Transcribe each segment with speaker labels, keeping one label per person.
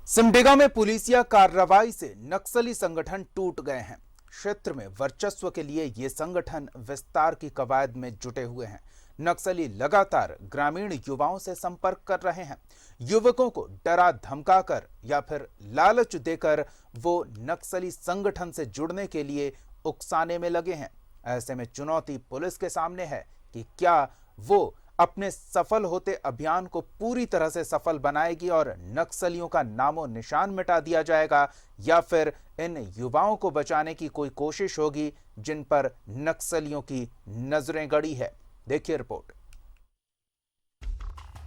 Speaker 1: सिमडेगा में पुलिसिया कार्रवाई से नक्सली संगठन टूट गए हैं। क्षेत्र में वर्चस्व के लिए ये संगठन विस्तार की कवायद में जुटे हुए हैं। नक्सली लगातार ग्रामीण युवाओं से संपर्क कर रहे हैं। युवकों को डरा धमकाकर या फिर लालच देकर वो नक्सली संगठन से जुड़ने के लिए उकसाने में लगे हैं। ऐसे में चुनौती पुलिस के सामने है कि क्या वो अपने सफल होते अभियान को पूरी तरह से सफल बनाएगी और नक्सलियों का नामो निशान मिटा दिया जाएगा, या फिर इन युवाओं को बचाने की कोई कोशिश होगी जिन पर नक्सलियों की नजरें गड़ी है। देखिए रिपोर्ट।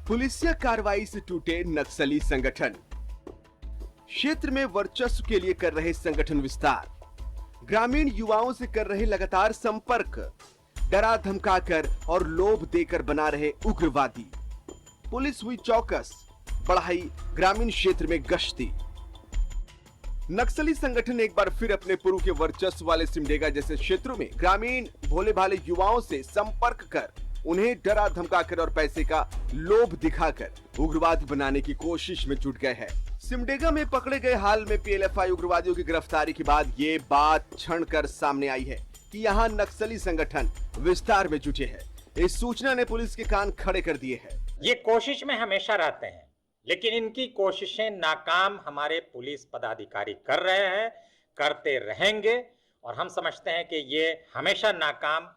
Speaker 2: पुलिसिया कार्रवाई से टूटे नक्सली संगठन। क्षेत्र में वर्चस्व के लिए कर रहे संगठन विस्तार, ग्रामीण युवाओं से कर रहे लगातार संपर्क, डरा धमकाकर और लोभ देकर बना रहे उग्रवादी। पुलिस हुई चौकस, बढ़ाई ग्रामीण क्षेत्र में गश्ती। नक्सली संगठन एक बार फिर अपने पूर्व के वर्चस्व वाले सिमडेगा जैसे क्षेत्रों में ग्रामीण भोले भाले युवाओं से संपर्क कर उन्हें डरा धमकाकर और पैसे का लोभ दिखाकर उग्रवादी बनाने की कोशिश में जुट गए हैं। सिमडेगा में पकड़े गए हाल में पीएलएफआई उग्रवादियों की गिरफ्तारी के बाद ये बात छणकर सामने आई है कि यहाँ नक्सली संगठन विस्तार में जुटे हैं। इस सूचना ने पुलिस के कान खड़े कर दिए हैं।
Speaker 3: ये कोशिश में हमेशा रहते हैं, लेकिन इनकी कोशिशें नाकाम हमारे पुलिस पदाधिकारी कर रहे हैं, करते रहेंगे, और हम समझते हैं कि ये हमेशा नाकाम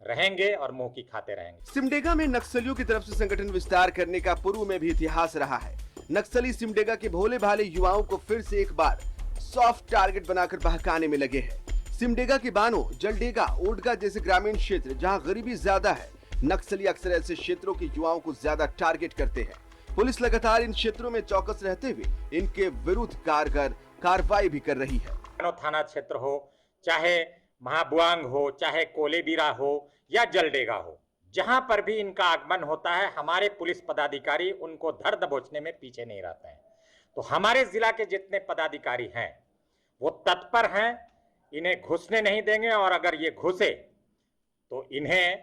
Speaker 3: रहेंगे और मुंह की खाते रहेंगे।
Speaker 2: सिमडेगा में नक्सलियों की तरफ से संगठन विस्तार करने का पूर्व में भी इतिहास रहा है। नक्सली सिमडेगा के भोले भाले युवाओं को फिर से एक बार सॉफ्ट टारगेट बनाकर बहकाने में लगे हैं। सिमडेगा के बानो, जलडेगा, ओडगा जैसे ग्रामीण क्षेत्र जहां गरीबी ज्यादा है, नक्सली अक्सर ऐसे क्षेत्रों के युवाओं को ज्यादा टारगेट करते हैं। पुलिस लगातार इन क्षेत्रों में चौकस रहते हुए इनके विरुद्ध कारगर कार्रवाई भी कर रही है।
Speaker 3: बानो थाना क्षेत्र हो, चाहे महाबुआंग हो, चाहे कोलेबिरा हो या जलडेगा हो, जहां पर भी इनका आगमन होता है, हमारे पुलिस पदाधिकारी उनको धर दबोचने में पीछे नहीं रहते हैं। तो हमारे जिला के जितने पदाधिकारी हैं वो तत्पर हैं, इन्हें घुसने नहीं देंगे, और अगर ये घुसे तो इन्हें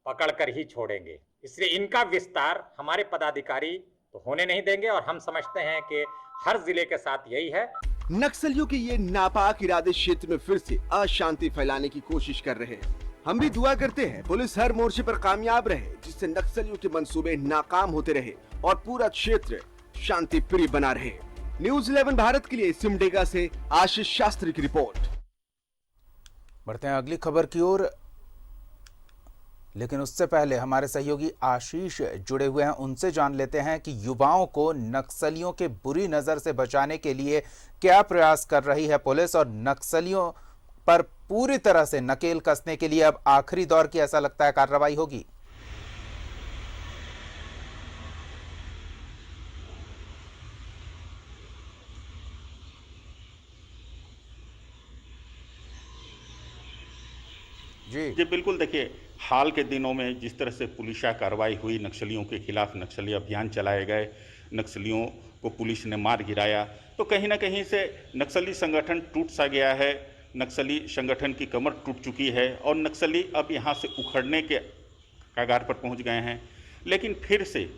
Speaker 3: पकड़कर ही छोड़ेंगे। इसलिए इनका विस्तार हमारे पदाधिकारी तो होने नहीं देंगे, और हम समझते हैं कि हर जिले के साथ यही है।
Speaker 2: नक्सलियों के ये नापाक इरादे क्षेत्र में फिर से अशांति फैलाने की कोशिश कर रहे हैं। हम भी दुआ करते हैं पुलिस हर मोर्चे पर कामयाब रहे, जिससे नक्सलियों के मंसूबे नाकाम होते रहे और पूरा क्षेत्र शांति प्रिय बना रहे। न्यूज़ 11 भारत के लिए सिमडेगा से आशीष शास्त्री की रिपोर्ट।
Speaker 1: बढ़ते हैं अगली खबर की ओर, लेकिन उससे पहले हमारे सहयोगी आशीष जुड़े हुए हैं। उनसे जान लेते हैं कि युवाओं को नक्सलियों के बुरी नजर से बचाने के लिए क्या प्रयास कर रही है पुलिस, और नक्सलियों पर पूरी तरह से नकेल कसने के लिए अब आखिरी दौर की ऐसा लगता है कार्रवाई होगी।
Speaker 4: जी बिल्कुल। देखिए, हाल के दिनों में जिस तरह से पुलिसिया कार्रवाई हुई, नक्सलियों के खिलाफ नक्सली अभियान चलाए गए, नक्सलियों को पुलिस ने मार गिराया, तो कहीं ना कहीं से नक्सली संगठन टूट सा गया है। नक्सली संगठन की कमर टूट चुकी है और नक्सली अब यहाँ से उखड़ने के कगार पर पहुँच गए हैं। लेकिन फिर से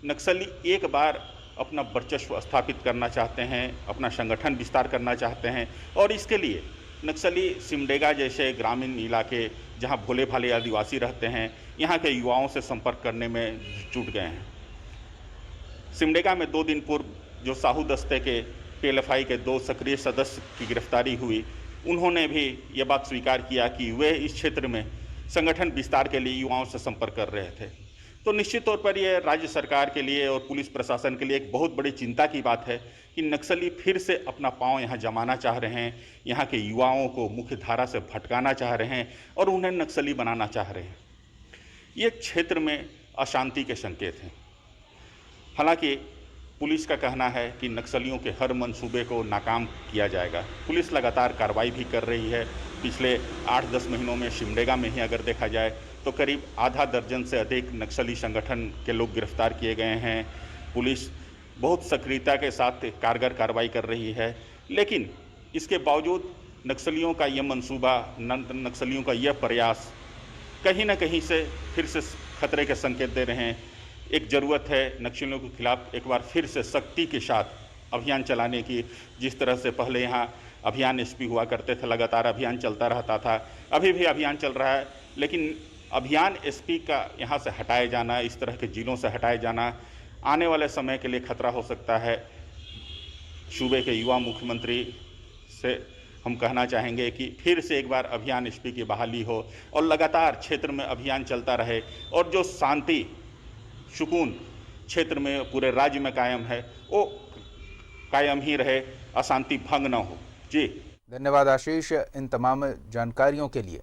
Speaker 4: नक्सली एक बार अपना वर्चस्व स्थापित करना चाहते हैं, अपना संगठन विस्तार करना चाहते हैं, और इसके लिए नक्सली सिमडेगा जैसे ग्रामीण इलाके जहां भोले भाले आदिवासी रहते हैं, यहां के युवाओं से संपर्क करने में जुट गए हैं। सिमडेगा में 2 दिन पूर्व जो साहू दस्ते के पीएलएफआई के 2 सक्रिय सदस्य की गिरफ्तारी हुई, उन्होंने भी ये बात स्वीकार किया कि वे इस क्षेत्र में संगठन विस्तार के लिए युवाओं से संपर्क कर रहे थे। तो निश्चित तौर पर यह राज्य सरकार के लिए और पुलिस प्रशासन के लिए एक बहुत बड़ी चिंता की बात है कि नक्सली फिर से अपना पांव यहाँ जमाना चाह रहे हैं, यहाँ के युवाओं को मुख्य धारा से भटकाना चाह रहे हैं और उन्हें नक्सली बनाना चाह रहे हैं। ये क्षेत्र में अशांति के संकेत हैं। हालांकि पुलिस का कहना है कि नक्सलियों के हर मंसूबे को नाकाम किया जाएगा। पुलिस लगातार कार्रवाई भी कर रही है। पिछले 8-10 महीनों में सिमडेगा में ही अगर देखा जाए तो करीब आधा दर्जन से अधिक नक्सली संगठन के लोग गिरफ्तार किए गए हैं। पुलिस बहुत सक्रियता के साथ कारगर कार्रवाई कर रही है, लेकिन इसके बावजूद नक्सलियों का यह मंसूबा, नक्सलियों का यह प्रयास कहीं ना कहीं से फिर से खतरे के संकेत दे रहे हैं। एक ज़रूरत है नक्सलियों के खिलाफ एक बार फिर से सख्ती के साथ अभियान चलाने की। जिस तरह से पहले यहाँ अभियान एसपी हुआ करते थे, लगातार अभियान चलता रहता था, अभी भी अभियान चल रहा है, लेकिन अभियान एसपी का यहाँ से हटाए जाना, इस तरह के जिलों से हटाए जाना आने वाले समय के लिए खतरा हो सकता है। सूबे के युवा मुख्यमंत्री से हम कहना चाहेंगे कि फिर से एक बार अभियान एसपी की बहाली हो और लगातार क्षेत्र में अभियान चलता रहे और जो शांति सुकून क्षेत्र में पूरे राज्य में कायम है वो कायम ही रहे, अशांति भंग न हो। जी
Speaker 1: धन्यवाद आशीष इन तमाम जानकारियों के लिए।